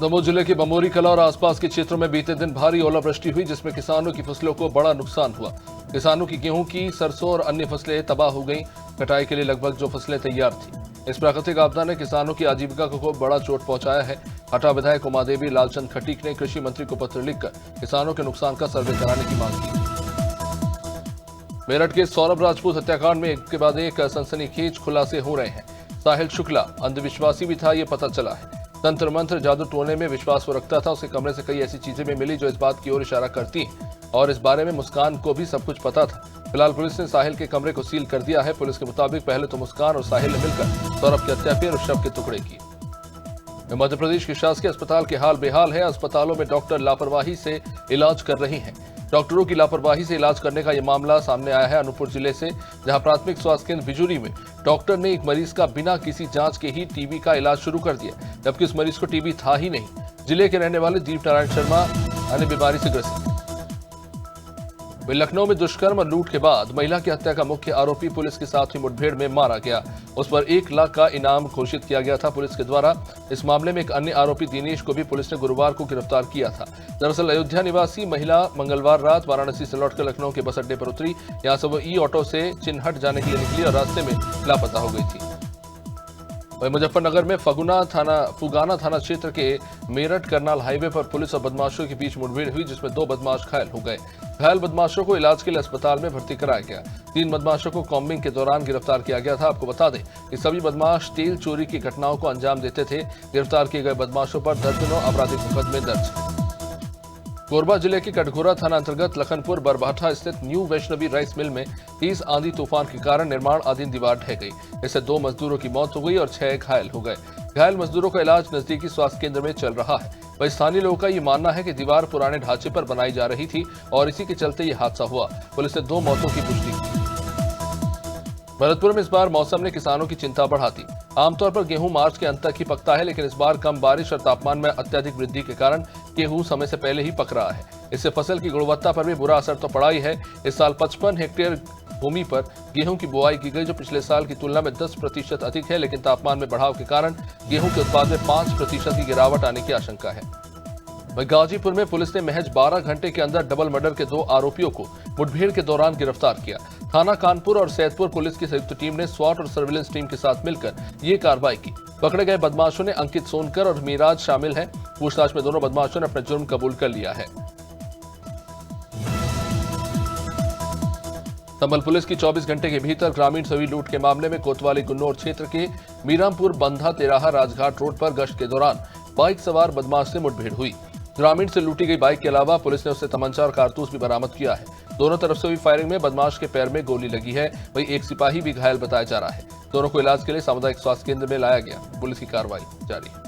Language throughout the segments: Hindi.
दमोह जिले के बमोरी कला और आसपास के क्षेत्रों में बीते दिन भारी ओलावृष्टि हुई, जिसमें किसानों की फसलों को बड़ा नुकसान हुआ। किसानों की गेहूं की, सरसों और अन्य फसलें तबाह हो गईं। कटाई के लिए लगभग जो फसलें तैयार थी। इस प्राकृतिक आपदा ने किसानों की आजीविका को बड़ा चोट पहुंचाया है। हटा विधायक उमादेवी लालचंद खटीक ने कृषि मंत्री को पत्र लिखकर किसानों के नुकसान का सर्वे कराने की मांग की। मेरठ के सौरभ राजपूत हत्याकांड में एक के बाद एक सनसनीखेज खुलासे हो रहे हैं। साहिल शुक्ला अंधविश्वासी भी था, ये पता चला है। तंत्र मंत्र जादू टोने में विश्वास वो रखता था। उसके कमरे से कई ऐसी चीजें भी मिली जो इस बात की ओर इशारा करती हैं, और इस बारे में मुस्कान को भी सब कुछ पता था। फिलहाल पुलिस ने साहिल के कमरे को सील कर दिया है। पुलिस के मुताबिक पहले तो मुस्कान और साहिल ने मिलकर सौरभ की हत्या की और शव के टुकड़े किए। मध्य प्रदेश के शासकीय अस्पताल के हाल बेहाल है। अस्पतालों में डॉक्टर लापरवाही से इलाज कर रहे हैं। डॉक्टरों की लापरवाही से इलाज करने का यह मामला सामने आया है अनूपपुर जिले से, जहां प्राथमिक स्वास्थ्य केंद्र बिजुरी में डॉक्टर ने एक मरीज का बिना किसी जांच के ही टीबी का इलाज शुरू कर दिया, जबकि उस मरीज को टीबी था ही नहीं। जिले के रहने वाले दीप नारायण शर्मा अन्य बीमारी से ग्रसित। लखनऊ में दुष्कर्म और लूट के बाद महिला की हत्या का मुख्य आरोपी पुलिस के साथ हुई मुठभेड़ में मारा गया। उस पर 1 लाख का इनाम घोषित किया गया था पुलिस के द्वारा। इस मामले में एक अन्य आरोपी दिनेश को भी पुलिस ने गुरुवार को गिरफ्तार किया था। दरअसल अयोध्या निवासी महिला मंगलवार रात वाराणसी से लौटकर लखनऊ के बस अड्डे पर उतरी। यहां से वो ऑटो से चिन्हट जाने के लिए निकली और रास्ते में लापता हो गई थी। वहीं मुजफ्फरनगर में फुगाना थाना क्षेत्र के मेरठ करनाल हाईवे पर पुलिस और बदमाशों के बीच मुठभेड़ हुई, जिसमें 2 बदमाश घायल हो गए। घायल बदमाशों को इलाज के लिए अस्पताल में भर्ती कराया गया। 3 बदमाशों को कॉम्बिंग के दौरान गिरफ्तार किया गया था। आपको बता दें कि सभी बदमाश तेल चोरी की घटनाओं को अंजाम देते थे। गिरफ्तार किए गए बदमाशों पर दर्जनों आपराधिक मुकदमे दर्ज हैं। कोरबा जिले के कटघोरा थाना अंतर्गत लखनपुर बरभाठा स्थित न्यू वैष्णवी राइस मिल में 30 आंधी तूफान के कारण निर्माणाधीन दीवार ढह गई। इससे 2 मजदूरों की मौत हो गई और 6 घायल हो गए। घायल मजदूरों का इलाज नजदीकी स्वास्थ्य केंद्र में चल रहा है। वहीं स्थानीय लोगों का ये मानना है कि दीवार पुराने ढांचे पर बनाई जा रही थी और इसी के चलते ये हादसा हुआ। पुलिस ने 2 मौतों की पुष्टि की। भरतपुर में इस बार मौसम ने किसानों की चिंता बढ़ा दी। आमतौर पर गेहूं मार्च के अंत तक ही पकता है, लेकिन इस बार कम बारिश और तापमान में अत्यधिक वृद्धि के कारण गेहूं समय से पहले ही पक रहा है। इससे फसल की गुणवत्ता पर भी बुरा असर तो पड़ा ही है। इस साल 55 हेक्टेयर भूमि पर गेहूं की बुआई की गई, जो पिछले साल की तुलना में 10% अधिक है, लेकिन तापमान में बढ़ाव के कारण गेहूं के उत्पाद में 5% की गिरावट आने की आशंका है। वहीं गाजीपुर में पुलिस ने महज 12 घंटे के अंदर डबल मर्डर के 2 आरोपियों को मुठभेड़ के दौरान गिरफ्तार किया। थाना कानपुर और सैदपुर पुलिस की संयुक्त टीम ने स्वाट और सर्विलेंस टीम के साथ मिलकर ये कार्रवाई की। पकड़े गए बदमाशों में अंकित सोनकर और मीराज शामिल हैं। पूछताछ में दोनों बदमाशों ने अपना जुर्म कबूल कर लिया है। संभल पुलिस की 24 घंटे के भीतर ग्रामीण सभी लूट के मामले में कोतवाली गुन्नौर क्षेत्र के मीरामपुर बंधा तेराहा राजघाट रोड पर गश्त के दौरान बाइक सवार बदमाश से मुठभेड़ हुई। ग्रामीण से लूटी गई बाइक के अलावा पुलिस ने उससे तमंचा और कारतूस भी बरामद किया है। दोनों तरफ से हुई फायरिंग में बदमाश के पैर में गोली लगी है। वहीं एक सिपाही भी घायल बताया जा रहा है। दोनों को इलाज के लिए सामुदायिक स्वास्थ्य केंद्र में लाया गया। पुलिस की कार्रवाई जारी है।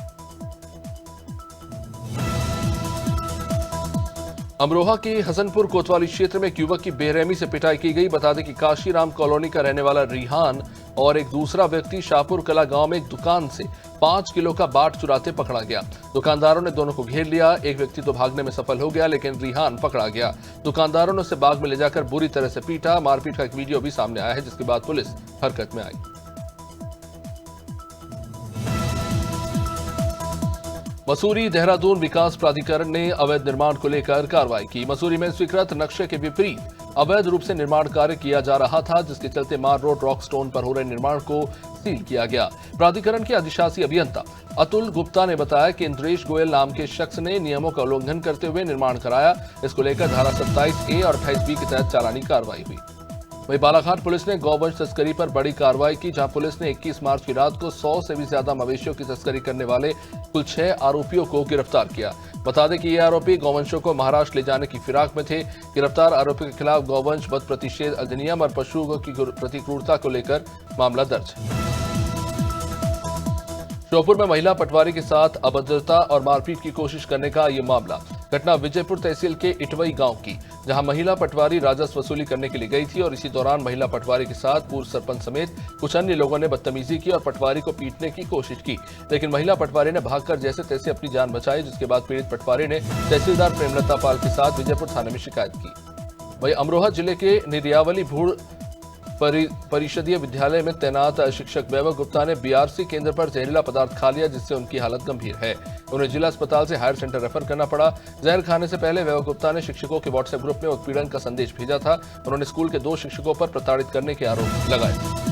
अमरोहा के हसनपुर कोतवाली क्षेत्र में एक युवक की बेरहमी से पिटाई की गई। बता दें कि काशीराम कॉलोनी का रहने वाला रिहान और एक दूसरा व्यक्ति शाहपुर कला गांव में एक दुकान से 5 किलो का बाट चुराते पकड़ा गया। दुकानदारों ने दोनों को घेर लिया। एक व्यक्ति तो भागने में सफल हो गया, लेकिन रिहान पकड़ा गया। दुकानदारों ने उसे बाग में ले जाकर बुरी तरह से पीटा। मारपीट का एक वीडियो भी सामने आया है, जिसके बाद पुलिस हरकत में आई। मसूरी देहरादून विकास प्राधिकरण ने अवैध निर्माण को लेकर कार्रवाई की। मसूरी में स्वीकृत नक्शे के विपरीत अवैध रूप से निर्माण कार्य किया जा रहा था, जिसके चलते मार रोड रॉक स्टोन पर हो रहे निर्माण को सील किया गया। प्राधिकरण के अधिशासी अभियंता अतुल गुप्ता ने बताया कि इंद्रेश गोयल नाम के शख्स ने नियमों का उल्लंघन करते हुए निर्माण कराया। इसको लेकर धारा 27A और 28B के तहत चालानी कार्रवाई हुई। वहीं बालाघाट पुलिस ने गौवंश तस्करी पर बड़ी कार्रवाई की, जहां पुलिस ने 21 मार्च की रात को 100 से भी ज्यादा मवेशियों की तस्करी करने वाले कुल 6 आरोपियों को गिरफ्तार किया। बता दें कि ये आरोपी गौवंशों को महाराष्ट्र ले जाने की फिराक में थे। गिरफ्तार आरोपियों के खिलाफ गौवंश वध प्रतिषेध अधिनियम और पशुओं की प्रति क्रूरता को लेकर मामला दर्ज है। श्योपुर में महिला पटवारी के साथ अभद्रता और मारपीट की कोशिश करने का ये मामला। घटना विजयपुर तहसील के इटवई गांव की, जहां महिला पटवारी राजस्व वसूली करने के लिए गई थी और इसी दौरान महिला पटवारी के साथ पूर्व सरपंच समेत कुछ अन्य लोगों ने बदतमीजी की और पटवारी को पीटने की कोशिश की, लेकिन महिला पटवारी ने भागकर जैसे तैसे अपनी जान बचाई, जिसके बाद पीड़ित पटवारी ने तहसीलदार प्रेमलता पाल के साथ विजयपुर थाने में शिकायत की। वहीं अमरोहा जिले के निरियावली भूड़ परिषदीय विद्यालय में तैनात शिक्षक वैभव गुप्ता ने बीआरसी केंद्र पर जहरीला पदार्थ खा लिया, जिससे उनकी हालत गंभीर है। उन्हें जिला अस्पताल से हायर सेंटर रेफर करना पड़ा। जहर खाने से पहले वैभव गुप्ता ने शिक्षकों के व्हाट्सएप ग्रुप में उत्पीड़न का संदेश भेजा था। उन्होंने स्कूल के 2 शिक्षकों पर प्रताड़ित करने के आरोप लगाए।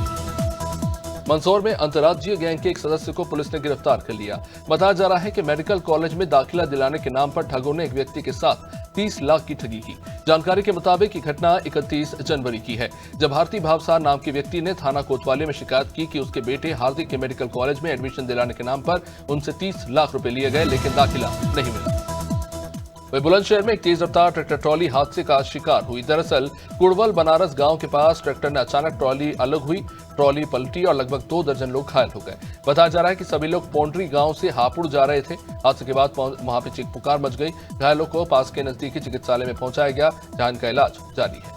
मंदसौर में अंतर्राज्यीय गैंग के एक सदस्य को पुलिस ने गिरफ्तार कर लिया। बताया जा रहा है कि मेडिकल कॉलेज में दाखिला दिलाने के नाम पर ठगों ने एक व्यक्ति के साथ 30 लाख की ठगी की। जानकारी के मुताबिक ये घटना 31 जनवरी की है, जब भारती भावसार नाम के व्यक्ति ने थाना कोतवाली में शिकायत की कि उसके बेटे हार्दिक के मेडिकल कॉलेज में एडमिशन दिलाने के नाम पर उनसे 30 लाख रुपए लिए गए, लेकिन दाखिला नहीं मिला। वही बुलंदशहर में एक तेज रफ्तार ट्रैक्टर ट्रॉली हादसे का शिकार हुई। दरअसल कुड़वल बनारस गांव के पास ट्रैक्टर ने अचानक ट्रॉली अलग हुई, ट्रॉली पलटी और लगभग 2 दर्जन लोग घायल हो गए। बताया जा रहा है कि सभी लोग पौंड्री गांव से हापुड़ जा रहे थे। हादसे के बाद वहां पे चीख पुकार मच गई। घायलों को पास के नजदीकी चिकित्सालय में पहुंचाया गया, जहां इनका इलाज जारी है।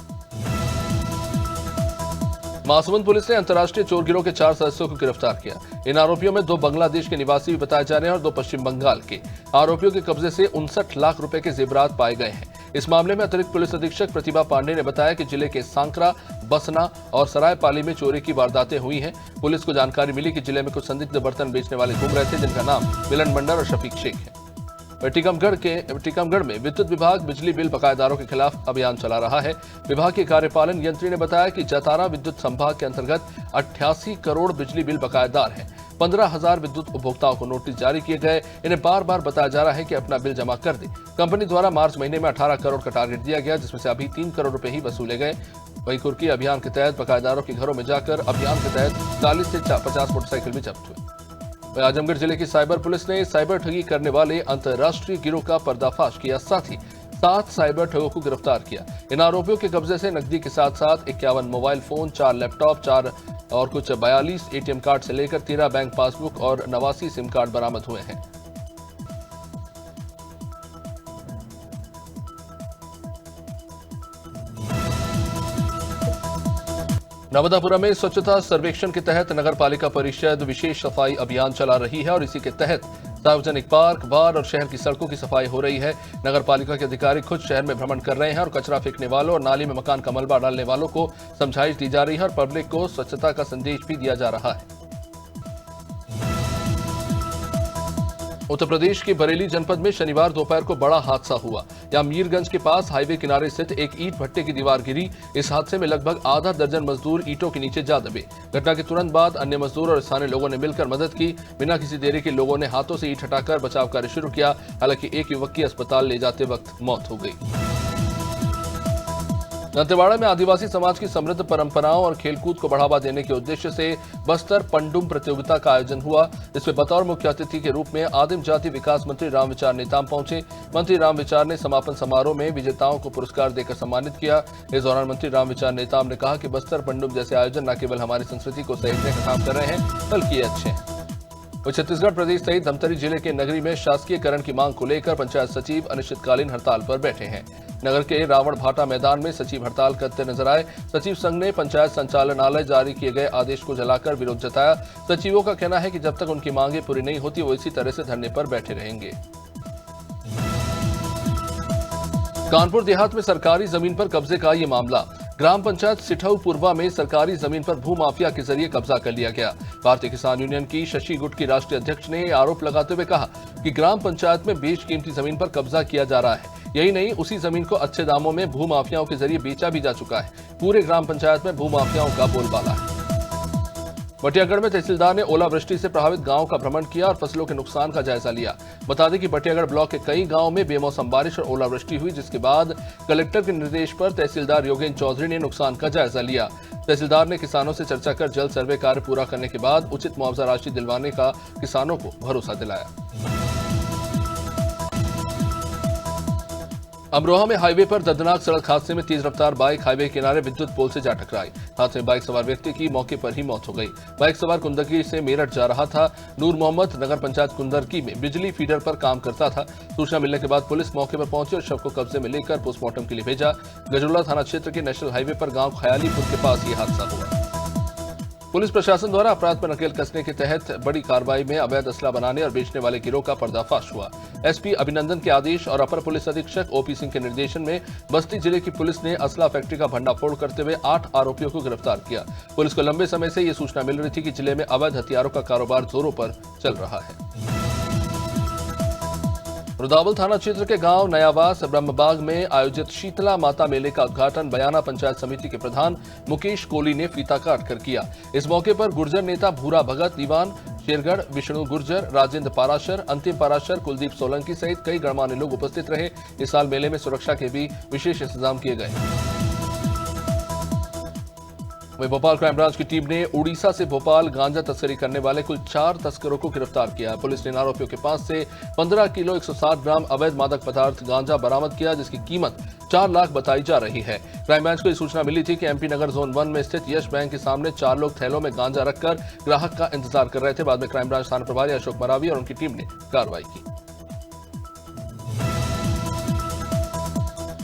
महासमुंद पुलिस ने अंतर्राष्ट्रीय चोर गिरोह के 4 सदस्यों को गिरफ्तार किया। इन आरोपियों में 2 बांग्लादेश के निवासी भी बताए जा रहे हैं और 2 पश्चिम बंगाल के। आरोपियों के कब्जे से 59 लाख रुपए के जेवरात पाए गए हैं। इस मामले में अतिरिक्त पुलिस अधीक्षक प्रतिभा पांडे ने बताया कि जिले के सांकरा, बसना और सरायपाली में चोरी की वारदातें हुई हैं। पुलिस को जानकारी मिली कि जिले में कुछ संदिग्ध बर्तन बेचने वाले घूम रहे थे, जिनका नाम मिलन मंडल और शफीक शेख है। टीकमगढ़ में विद्युत विभाग बिजली बिल बकायेदारों के खिलाफ अभियान चला रहा है। विभाग के कार्यपालन यंत्री ने बताया कि जतारा विद्युत संभाग के अंतर्गत 88 करोड़ बिजली बिल बकायेदार हैं। 15,000 विद्युत उपभोक्ताओं को नोटिस जारी किए गए। इन्हें बार बार बताया जा रहा है कि अपना बिल जमा कर दे। कंपनी द्वारा मार्च महीने में 18 करोड़ का टारगेट दिया गया, जिसमें से अभी 3 करोड़ रुपए ही वसूले गए। वहीं कुर्की अभियान के तहत बकायेदारों के घरों में जाकर अभियान के तहत 40 से 50 मोटरसाइकिल भी जब्त हुए। आजमगढ़ जिले की साइबर पुलिस ने साइबर ठगी करने वाले अंतर्राष्ट्रीय गिरोह का पर्दाफाश किया, साथ ही 7 साइबर ठगों को गिरफ्तार किया। इन आरोपियों के कब्जे से नकदी के साथ साथ 51 मोबाइल फोन, 4 लैपटॉप, 4 और कुछ 42 एटीएम कार्ड से लेकर 13 बैंक पासबुक और 89 सिम कार्ड बरामद हुए हैं। नर्मदापुरम में स्वच्छता सर्वेक्षण के तहत नगर पालिका परिषद विशेष सफाई अभियान चला रही है और इसी के तहत सार्वजनिक पार्क, बार और शहर की सड़कों की सफाई हो रही है। नगर पालिका के अधिकारी खुद शहर में भ्रमण कर रहे हैं और कचरा फेंकने वालों और नाली में मकान का मलबा डालने वालों को समझाइश दी जा रही है और पब्लिक को स्वच्छता का संदेश भी दिया जा रहा है। उत्तर प्रदेश के बरेली जनपद में शनिवार दोपहर को बड़ा हादसा हुआ। यहां मीरगंज के पास हाईवे किनारे स्थित एक ईंट भट्टे की दीवार गिरी। इस हादसे में लगभग आधा दर्जन मजदूर ईंटों के नीचे जा दबे। घटना के तुरंत बाद अन्य मजदूर और स्थानीय लोगों ने मिलकर मदद की। बिना किसी देरी के लोगों ने हाथों से ईंट हटाकर बचाव कार्य शुरू किया। हालांकि एक युवक की अस्पताल ले जाते वक्त मौत हो गई। दंतेवाड़ा में आदिवासी समाज की समृद्ध परंपराओं और खेलकूद को बढ़ावा देने के उद्देश्य से बस्तर पंडुम प्रतियोगिता का आयोजन हुआ। इसमें बतौर मुख्य अतिथि के रूप में आदिम जाति विकास मंत्री रामविचार नेताम पहुंचे। मंत्री रामविचार ने समापन समारोह में विजेताओं को पुरस्कार देकर सम्मानित किया। इस दौरान मंत्री रामविचार नेताम ने कहा कि बस्तर पंडुम जैसे आयोजन न केवल हमारी संस्कृति को सहेजने का काम कर रहे हैं, बल्कि ये अच्छे हैं। छत्तीसगढ़ प्रदेश सहित धमतरी जिले के नगरी में शासकीयकरण की मांग को लेकर पंचायत सचिव अनिश्चितकालीन हड़ताल पर बैठे हैं। नगर के रावण भाटा मैदान में सचिव हड़ताल करते नजर आए। सचिव संघ ने पंचायत संचालनालय जारी किए गए आदेश को जलाकर विरोध जताया। सचिवों का कहना है कि जब तक उनकी मांगें पूरी नहीं होती वो इसी तरह से धरने पर बैठे रहेंगे। कानपुर देहात में सरकारी जमीन पर कब्जे का ये मामला। ग्राम पंचायत सिठऊ पूर्वा में सरकारी जमीन पर भूमाफिया के जरिए कब्जा कर लिया गया। भारतीय किसान यूनियन की शशि गुट की राष्ट्रीय अध्यक्ष ने आरोप लगाते हुए कहा कि ग्राम पंचायत में बेशकीमती जमीन पर कब्जा किया जा रहा है। यही नहीं, उसी जमीन को अच्छे दामों में भूमाफियाओं के जरिए बेचा भी जा चुका है। पूरे ग्राम पंचायत में भूमाफियाओं का बोलबाला है। बटियागढ़ में तहसीलदार ने ओलावृष्टि से प्रभावित गांव का भ्रमण किया और फसलों के नुकसान का जायजा लिया। बता दें कि बटियागढ़ ब्लॉक के कई गांवों में बेमौसम बारिश और ओलावृष्टि हुई, जिसके बाद कलेक्टर के निर्देश पर तहसीलदार योगेंद्र चौधरी ने नुकसान का जायजा लिया। तहसीलदार ने किसानों से चर्चा कर जल्द सर्वे कार्य पूरा करने के बाद उचित मुआवजा राशि दिलवाने का किसानों को भरोसा दिलाया। अमरोहा में हाईवे पर दर्दनाक सड़क हादसे में तेज रफ्तार बाइक हाईवे किनारे विद्युत पोल से जा टकराई। हादसे में बाइक सवार व्यक्ति की मौके पर ही मौत हो गई। बाइक सवार कुंदरकी से मेरठ जा रहा था। नूर मोहम्मद नगर पंचायत कुंदरकी में बिजली फीडर पर काम करता था। सूचना मिलने के बाद पुलिस मौके पर पहुंची और शव को कब्जे में लेकर पोस्टमार्टम के लिए भेजा। गजरोला थाना क्षेत्र के नेशनल हाईवे पर गांव खयालीपुर के पास ये हादसा हुआ। पुलिस प्रशासन द्वारा अपराध पर नकेल कसने के तहत बड़ी कार्रवाई में अवैध असला बनाने और बेचने वाले गिरोह का पर्दाफाश हुआ। एसपी अभिनंदन के आदेश और अपर पुलिस अधीक्षक ओपी सिंह के निर्देशन में बस्ती जिले की पुलिस ने असला फैक्ट्री का भंडाफोड़ करते हुए 8 आरोपियों को गिरफ्तार किया। पुलिस को लंबे समय से यह सूचना मिल रही थी कि जिले में अवैध हथियारों का कारोबार जोरों पर चल रहा है। रुदावल थाना क्षेत्र के गांव नयावास ब्रह्मबाग में आयोजित शीतला माता मेले का उद्घाटन बयाना पंचायत समिति के प्रधान मुकेश कोहली ने फीता काट कर किया। इस मौके पर गुर्जर नेता भूरा भगत, दीवान शेरगढ़, विष्णु गुर्जर, राजेंद्र पाराशर, अंतिम पाराशर, कुलदीप सोलंकी सहित कई गणमान्य लोग उपस्थित रहे। इस साल मेले में सुरक्षा के भी विशेष इंतजाम किए गए। वहीं भोपाल क्राइम ब्रांच की टीम ने उड़ीसा से भोपाल गांजा तस्करी करने वाले कुल 4 तस्करों को गिरफ्तार किया। पुलिस ने इन आरोपियों के पास से 15 किलो 160 ग्राम अवैध मादक पदार्थ गांजा बरामद किया, जिसकी कीमत 4 लाख बताई जा रही है। क्राइम ब्रांच को यह सूचना मिली थी कि एमपी नगर जोन 1 में स्थित यश बैंक के सामने 4 लोग थैलों में गांजा रखकर ग्राहक का इंतजार कर रहे थे। बाद में क्राइम ब्रांच थाना प्रभारी अशोक मरावी और उनकी टीम ने कार्रवाई की।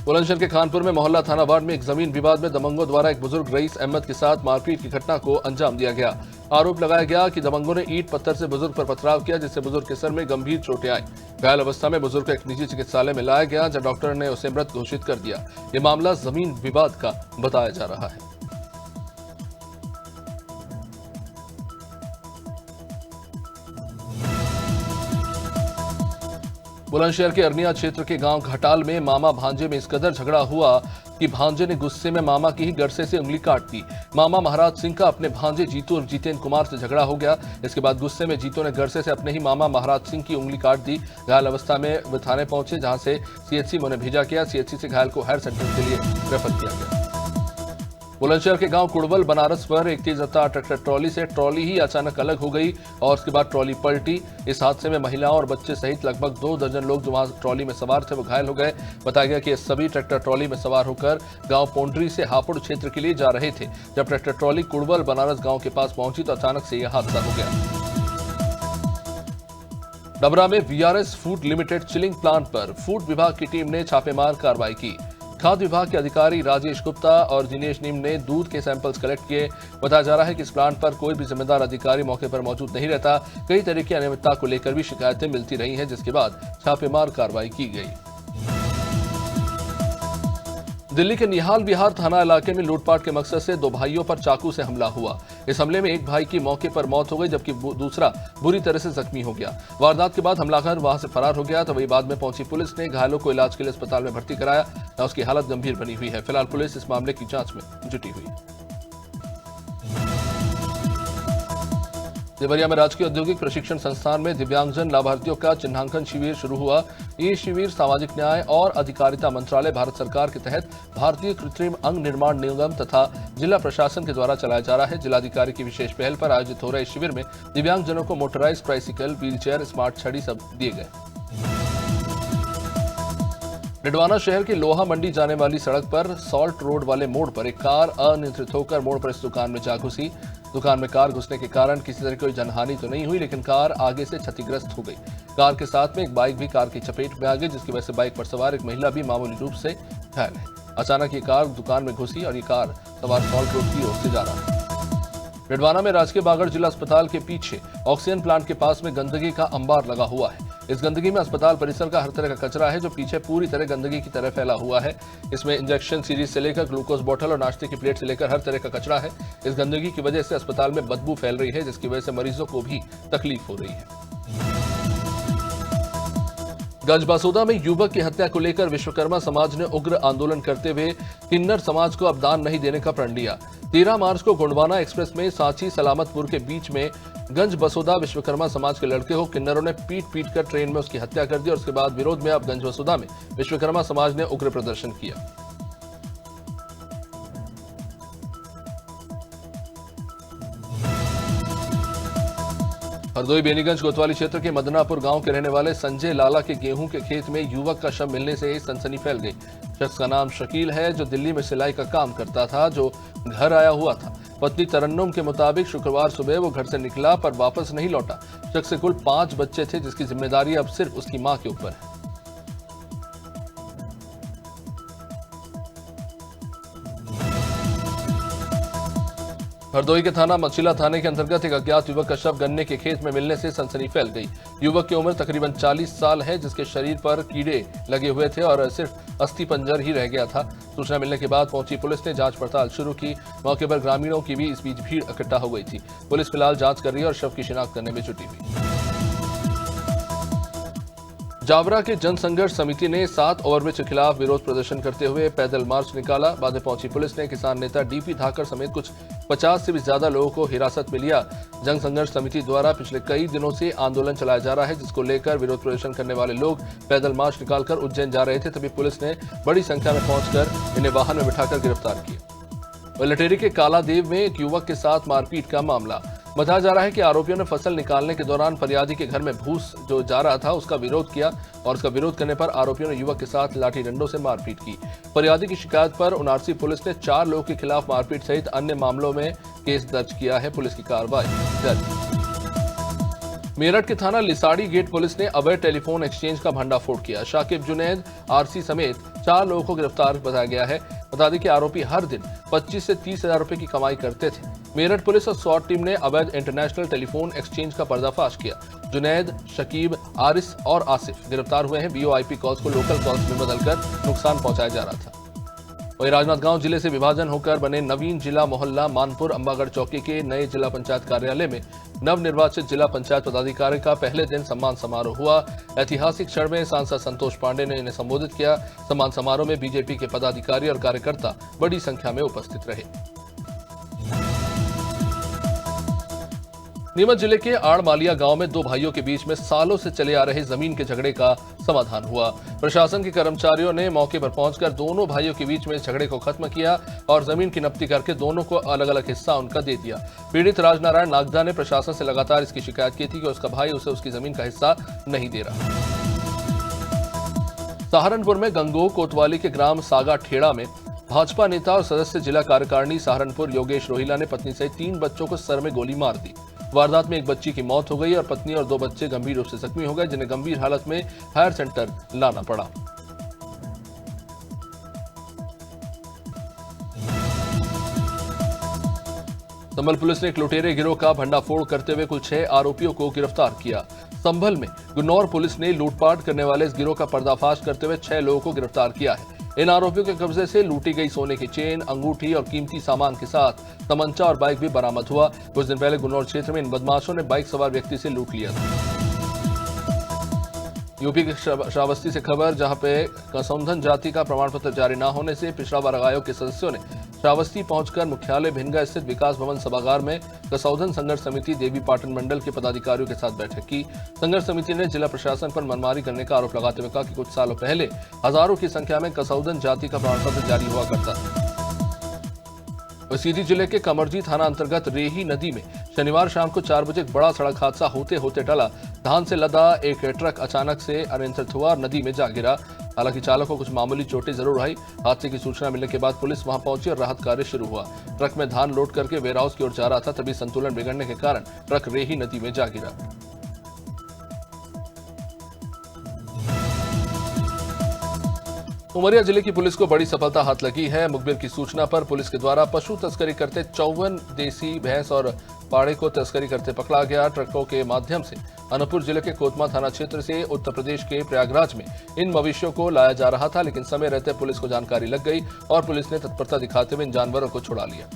बुलंदशहर के खानपुर में मोहल्ला थाना वार्ड में एक जमीन विवाद में दबंगों द्वारा एक बुजुर्ग रईस अहमद के साथ मारपीट की घटना को अंजाम दिया गया। आरोप लगाया गया कि दबंगों ने ईंट पत्थर से बुजुर्ग पर पथराव किया, जिससे बुजुर्ग के सर में गंभीर चोटें आई। घायल अवस्था में बुजुर्ग को एक निजी चिकित्सालय में लाया गया, जहां डॉक्टर ने उसे मृत घोषित कर दिया। यह मामला जमीन विवाद का बताया जा रहा है। बुलंदशहर के अरनिया क्षेत्र के गांव घटाल में मामा भांजे में इस कदर झगड़ा हुआ कि भांजे ने गुस्से में मामा की ही गरसे से उंगली काट दी। मामा महाराज सिंह का अपने भांजे जीतू और जितेंद्र कुमार से झगड़ा हो गया। इसके बाद गुस्से में जीतू ने गरसे से अपने ही मामा महाराज सिंह की उंगली काट दी। घायल अवस्था में वे थाने पहुंचे, जहां से सीएचसी में उन्हें भेजा गया। सीएचसी से घायल को हायर सेंटर के लिए रेफर किया गया। बुलंदशहर के गांव कुड़वल बनारस पर एक तेज रफ्तार ट्रैक्टर ट्रॉली से ट्रॉली ही अचानक अलग हो गई और उसके बाद ट्रॉली पलटी। इस हादसे में महिलाओं और बच्चे सहित लगभग 2 दर्जन लोग जो वहां ट्रॉली में सवार थे वो घायल हो गए। बताया गया कि ये सभी ट्रैक्टर ट्रॉली में सवार होकर गांव पोंड्री से हापुड़ क्षेत्र के लिए जा रहे थे। जब ट्रैक्टर ट्रॉली कुड़वल बनारस गांव के पास पहुंची तो अचानक से यह हादसा हो गया। डबरा में VRS food limited chilling plant पर फूड विभाग की टीम ने छापेमार कार्रवाई की। खाद्य विभाग के अधिकारी राजेश गुप्ता और दिनेश नीम ने दूध के सैंपल्स कलेक्ट किए। बताया जा रहा है कि इस प्लांट पर कोई भी जिम्मेदार अधिकारी मौके पर मौजूद नहीं रहता। कई तरह की अनियमितता को लेकर भी शिकायतें मिलती रही हैं, जिसके बाद छापेमार कार्रवाई की गई। दिल्ली के निहाल विहार थाना इलाके में लूटपाट के मकसद से 2 भाइयों पर चाकू से हमला हुआ। इस हमले में एक भाई की मौके पर मौत हो गई, जबकि दूसरा बुरी तरह से जख्मी हो गया। वारदात के बाद हमलावर वहां से फरार हो गया। तो वही बाद में पहुंची पुलिस ने घायलों को इलाज के लिए अस्पताल में भर्ती कराया। उसकी हालत गंभीर बनी हुई है। फिलहाल पुलिस इस मामले की जांच में जुटी हुई है। देवरिया में राजकीय औद्योगिक प्रशिक्षण संस्थान में दिव्यांगजन लाभार्थियों का चिन्हांकन शिविर शुरू हुआ। ये शिविर सामाजिक न्याय और अधिकारिता मंत्रालय भारत सरकार के तहत भारतीय कृत्रिम अंग निर्माण निगम तथा जिला प्रशासन के द्वारा चलाया जा रहा है। जिलाधिकारी की विशेष पहल पर आयोजित हो रहे इस शिविर में दिव्यांगजनों को मोटराइज ट्राइसिकल, व्हीलचेयर, स्मार्ट छड़ी सब दिए गए। डिडवाना शहर के लोहा मंडी जाने वाली सड़क पर सॉल्ट रोड वाले मोड़ पर एक कार अनियंत्रित होकर मोड़ पर इस दुकान में जा घुसी। दुकान में कार घुसने के कारण किसी तरह कोई जनहानि तो नहीं हुई, लेकिन कार आगे से क्षतिग्रस्त हो गई। कार के साथ में एक बाइक भी कार की चपेट में आ गई, जिसकी वजह से बाइक पर सवार एक महिला भी मामूली रूप से घायल है। अचानक ये कार दुकान में घुसी और ये कार सवार सॉल्ट रोड की ओर से जा रहा है। डिडवाना में राजकीय बागड़ जिला अस्पताल के पीछे ऑक्सीजन प्लांट के पास में गंदगी का अंबार लगा हुआ है। इस गंदगी में अस्पताल परिसर का हर तरह का कचरा है, जो पीछे पूरी तरह गंदगी की तरह फैला हुआ है। इसमें इंजेक्शन सीरीज से लेकर ग्लूकोज बोतल और नाश्ते की प्लेट से लेकर हर तरह का कचरा है। इस गंदगी की वजह से अस्पताल में बदबू फैल रही है, जिसकी वजह से मरीजों को भी तकलीफ हो रही है। गंजबासौदा में युवक की हत्या को लेकर विश्वकर्मा समाज ने उग्र आंदोलन करते हुए किन्नर समाज को अब दान नहीं देने का प्रण लिया। 13 मार्च को गोंडवाना एक्सप्रेस में सांची सलामतपुर के बीच में गंजबसौदा विश्वकर्मा समाज के लड़के को किन्नरों ने पीट कर ट्रेन में उसकी हत्या कर दी और उसके बाद विरोध में अब गंजबसौदा में विश्वकर्मा समाज ने उग्र प्रदर्शन किया। हरदोई बेनीगंज कोतवाली क्षेत्र के मदनापुर गांव के रहने वाले संजय लाला के गेहूं के खेत में युवक का शव मिलने से सनसनी फैल गई। शख्स का नाम शकील है, जो दिल्ली में सिलाई का काम करता था, जो घर आया हुआ था। पत्नी तरन्नुम के मुताबिक शुक्रवार सुबह वो घर से निकला पर वापस नहीं लौटा। शख्स के कुल 5 बच्चे थे, जिसकी जिम्मेदारी अब सिर्फ उसकी मां के ऊपर है। हरदोई के थाना मछिला थाने के अंतर्गत एक अज्ञात युवक का शव गन्ने के खेत में मिलने से सनसनी फैल गई। युवक की उम्र तकरीबन 40 साल है, जिसके शरीर पर कीड़े लगे हुए थे और सिर्फ अस्थि पंजर ही रह गया था। सूचना मिलने के बाद पहुंची पुलिस ने जांच पड़ताल शुरू की। मौके पर ग्रामीणों की भी इस बीच भीड़ इकट्ठा हो गई थी। पुलिस फिलहाल जांच कर रही है और शव की शिनाख्त करने में जुटी हुई। जावरा के जन संघर्ष समिति ने 7 ओवरब्रिज के खिलाफ विरोध प्रदर्शन करते हुए पैदल मार्च निकाला। बाद में पहुंची पुलिस ने किसान नेता डीपी धाकर समेत कुछ 50 से भी ज्यादा लोगों को हिरासत में लिया। जन संघर्ष समिति द्वारा पिछले कई दिनों से आंदोलन चलाया जा रहा है, जिसको लेकर विरोध प्रदर्शन करने वाले लोग पैदल मार्च निकालकर उज्जैन जा रहे थे। तभी पुलिस ने बड़ी संख्या में पहुंचकर इन्हें वाहन में बिठाकर गिरफ्तार किया। लटेरी के कालादेव में एक युवक के साथ मारपीट का मामला। बताया जा रहा है कि आरोपियों ने फसल निकालने के दौरान फरियादी के घर में भूस जो जा रहा था उसका विरोध किया और उसका विरोध करने पर आरोपियों ने युवक के साथ लाठी डंडों से मारपीट की। फरियादी की शिकायत पर उनारसी पुलिस ने 4 लोगों के खिलाफ मारपीट सहित अन्य मामलों में केस दर्ज किया है। पुलिस की कार्रवाई जारी। मेरठ के थाना लिसाड़ी गेट पुलिस ने अवैध टेलीफोन एक्सचेंज का भंडाफोड़ किया। शाकिब जुनैद आरसी समेत 4 लोगों को गिरफ्तार बताया गया है। बता दें कि आरोपी हर दिन 25 से 30 हजार रुपए की कमाई करते थे। मेरठ पुलिस और स्वाट टीम ने अवैध इंटरनेशनल टेलीफोन एक्सचेंज का पर्दाफाश किया। जुनैद, शकीब, आरिस और आसिफ गिरफ्तार हुए हैं। वीओआईपी कॉल्स को लोकल कॉल्स में बदलकर नुकसान पहुंचाया जा रहा था। वहीं राजनांदगांव जिले से विभाजन होकर बने नवीन जिला मोहल्ला मानपुर अंबागढ़ चौकी के नए जिला पंचायत कार्यालय में नवनिर्वाचित जिला पंचायत पदाधिकारी का पहले दिन सम्मान समारोह हुआ। ऐतिहासिक क्षण में सांसद संतोष पांडे ने इन्हें संबोधित किया। सम्मान समारोह में बीजेपी के पदाधिकारी और कार्यकर्ता बड़ी संख्या में उपस्थित रहे। नीमच जिले के आड़मालिया गांव में 2 भाइयों के बीच में सालों से चले आ रहे जमीन के झगड़े का समाधान हुआ। प्रशासन के कर्मचारियों ने मौके पर पहुंचकर दोनों भाइयों के बीच में झगड़े को खत्म किया और जमीन की नपती करके दोनों को अलग अलग हिस्सा उनका दे दिया। पीड़ित राजनारायण नागदा ने प्रशासन से लगातार इसकी शिकायत की थी कि उसका भाई उसे उसकी जमीन का हिस्सा नहीं दे रहा। सहारनपुर में गंगोह कोतवाली के ग्राम सागा ठेड़ा में भाजपा नेता और सदस्य जिला कार्यकारिणी सहारनपुर योगेश रोहिला ने पत्नी सहित 3 बच्चों को सर में गोली मार दी। वारदात में एक बच्ची की मौत हो गई और पत्नी और 2 बच्चे गंभीर रूप से जख्मी हो गए, जिन्हें गंभीर हालत में हायर सेंटर लाना पड़ा। संभल पुलिस ने एक लुटेरे गिरोह का भंडाफोड़ करते हुए कुल 6 आरोपियों को गिरफ्तार किया। संभल में गुन्नौर पुलिस ने लूटपाट करने वाले इस गिरोह का पर्दाफाश करते हुए 6 लोगों को गिरफ्तार किया है। इन आरोपियों के कब्जे से लूटी गई सोने की चेन, अंगूठी और कीमती सामान के साथ तमंचा और बाइक भी बरामद हुआ। कुछ दिन पहले गुन्नौर क्षेत्र में इन बदमाशों ने बाइक सवार व्यक्ति से लूट लिया था। यूपी के श्रावस्ती से खबर, जहां पे कसौंधन जाति का प्रमाण पत्र जारी न होने से पिछड़ा वर्ग आयोग के सदस्यों ने श्रावस्ती पहुंचकर मुख्यालय भिनगा स्थित विकास भवन सभागार में कसौंधन संघर्ष समिति देवी पाटन मंडल के पदाधिकारियों के साथ बैठक की। संघर्ष समिति ने जिला प्रशासन पर मनमानी करने का आरोप लगाते हुए कहा कि कुछ सालों पहले हजारों की संख्या में कसौंधन जाति का प्रमाण पत्र जारी हुआ करता था। सीधी जिले के कमरजी थाना अंतर्गत रेही नदी में शनिवार शाम को 4 बजे एक बड़ा सड़क हादसा होते होते टला। धान से लदा एक ट्रक अचानक से अनियंत्रित हुआ और नदी में जा गिरा। हालांकि चालक को कुछ मामूली चोटें जरूर आई। हादसे की सूचना मिलने के बाद पुलिस वहां पहुंची और राहत कार्य शुरू हुआ। ट्रक में धान लोड करके वेयरहाउस की ओर जा रहा था, तभी संतुलन बिगड़ने के कारण ट्रक रेही नदी में जा गिरा। उमरिया जिले की पुलिस को बड़ी सफलता हाथ लगी है। मुखबिर की सूचना पर पुलिस के द्वारा पशु तस्करी करते 54 देसी भैंस और पाड़े को तस्करी करते पकड़ा गया। ट्रकों के माध्यम से अनूपपुर जिले के कोतमा थाना क्षेत्र से उत्तर प्रदेश के प्रयागराज में इन मवेशियों को लाया जा रहा था, लेकिन समय रहते पुलिस को जानकारी लग गई और पुलिस ने तत्परता दिखाते हुए इन जानवरों को छुड़ा लिया।